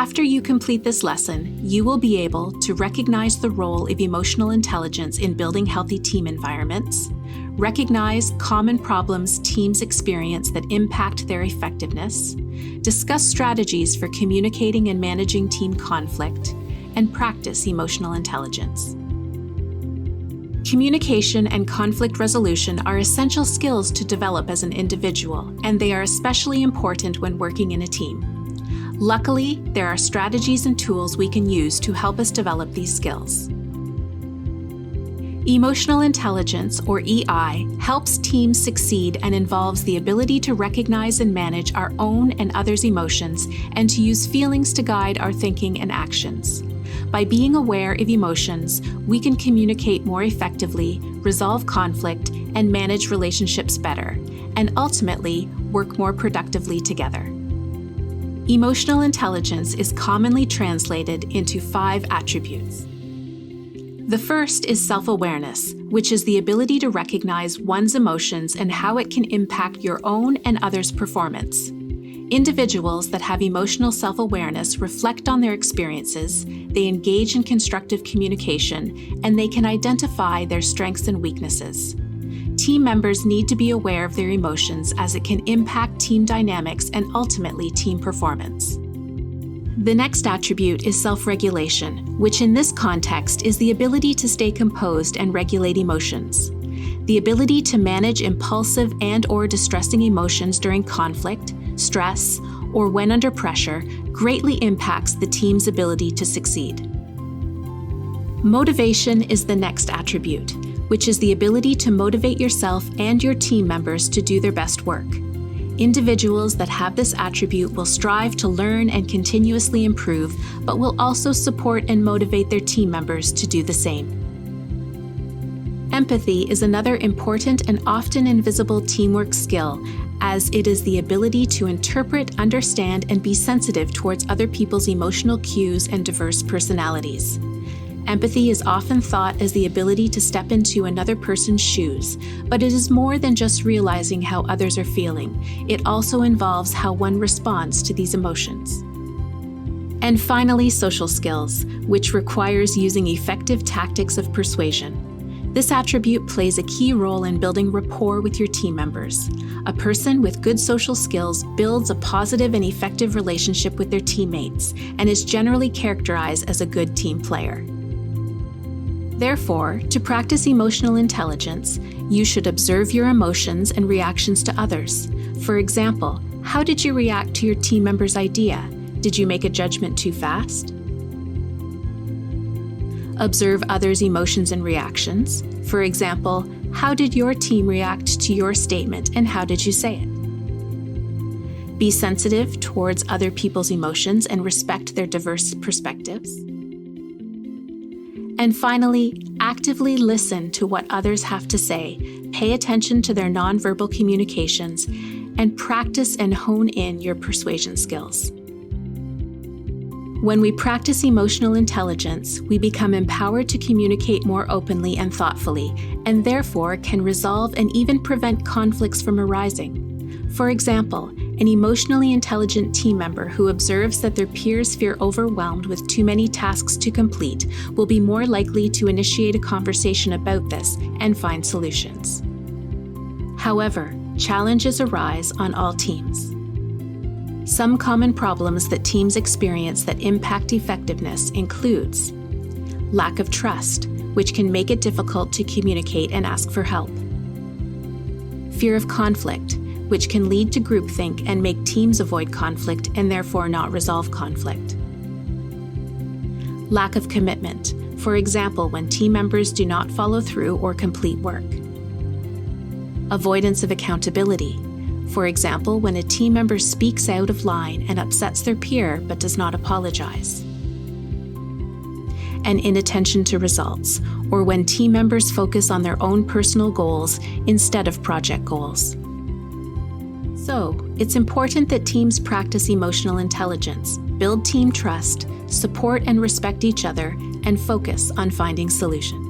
After you complete this lesson, you will be able to recognize the role of emotional intelligence in building healthy team environments, recognize common problems teams experience that impact their effectiveness, discuss strategies for communicating and managing team conflict, and practice emotional intelligence. Communication and conflict resolution are essential skills to develop as an individual, and they are especially important when working in a team. Luckily, there are strategies and tools we can use to help us develop these skills. Emotional intelligence, or EI, helps teams succeed and involves the ability to recognize and manage our own and others' emotions and to use feelings to guide our thinking and actions. By being aware of emotions, we can communicate more effectively, resolve conflict, and manage relationships better, and ultimately work more productively together. Emotional intelligence is commonly translated into 5 attributes. The first is self-awareness, which is the ability to recognize one's emotions and how it can impact your own and others' performance. Individuals that have emotional self-awareness reflect on their experiences, they engage in constructive communication, and they can identify their strengths and weaknesses. Team members need to be aware of their emotions as it can impact team dynamics and ultimately team performance. The next attribute is self-regulation, which in this context is the ability to stay composed and regulate emotions. The ability to manage impulsive and/or distressing emotions during conflict, stress, or when under pressure greatly impacts the team's ability to succeed. Motivation is the next attribute, which is the ability to motivate yourself and your team members to do their best work. Individuals that have this attribute will strive to learn and continuously improve, but will also support and motivate their team members to do the same. Empathy is another important and often invisible teamwork skill, as it is the ability to interpret, understand, and be sensitive towards other people's emotional cues and diverse personalities. Empathy is often thought as the ability to step into another person's shoes, but it is more than just realizing how others are feeling. It also involves how one responds to these emotions. And finally, social skills, which requires using effective tactics of persuasion. This attribute plays a key role in building rapport with your team members. A person with good social skills builds a positive and effective relationship with their teammates and is generally characterized as a good team player. Therefore, to practice emotional intelligence, you should observe your emotions and reactions to others. For example, how did you react to your team member's idea? Did you make a judgment too fast? Observe others' emotions and reactions. For example, how did your team react to your statement and how did you say it? Be sensitive towards other people's emotions and respect their diverse perspectives. And finally, actively listen to what others have to say, pay attention to their nonverbal communications, and practice and hone in your persuasion skills. When we practice emotional intelligence, we become empowered to communicate more openly and thoughtfully, and therefore can resolve and even prevent conflicts from arising. For example, an emotionally intelligent team member who observes that their peers feel overwhelmed with too many tasks to complete will be more likely to initiate a conversation about this and find solutions. However, challenges arise on all teams. Some common problems that teams experience that impact effectiveness includes lack of trust, which can make it difficult to communicate and ask for help. Fear of conflict, which can lead to groupthink and make teams avoid conflict and therefore not resolve conflict. Lack of commitment, for example, when team members do not follow through or complete work. Avoidance of accountability, for example, when a team member speaks out of line and upsets their peer but does not apologize. And inattention to results, or when team members focus on their own personal goals instead of project goals. So, it's important that teams practice emotional intelligence, build team trust, support and respect each other, and focus on finding solutions.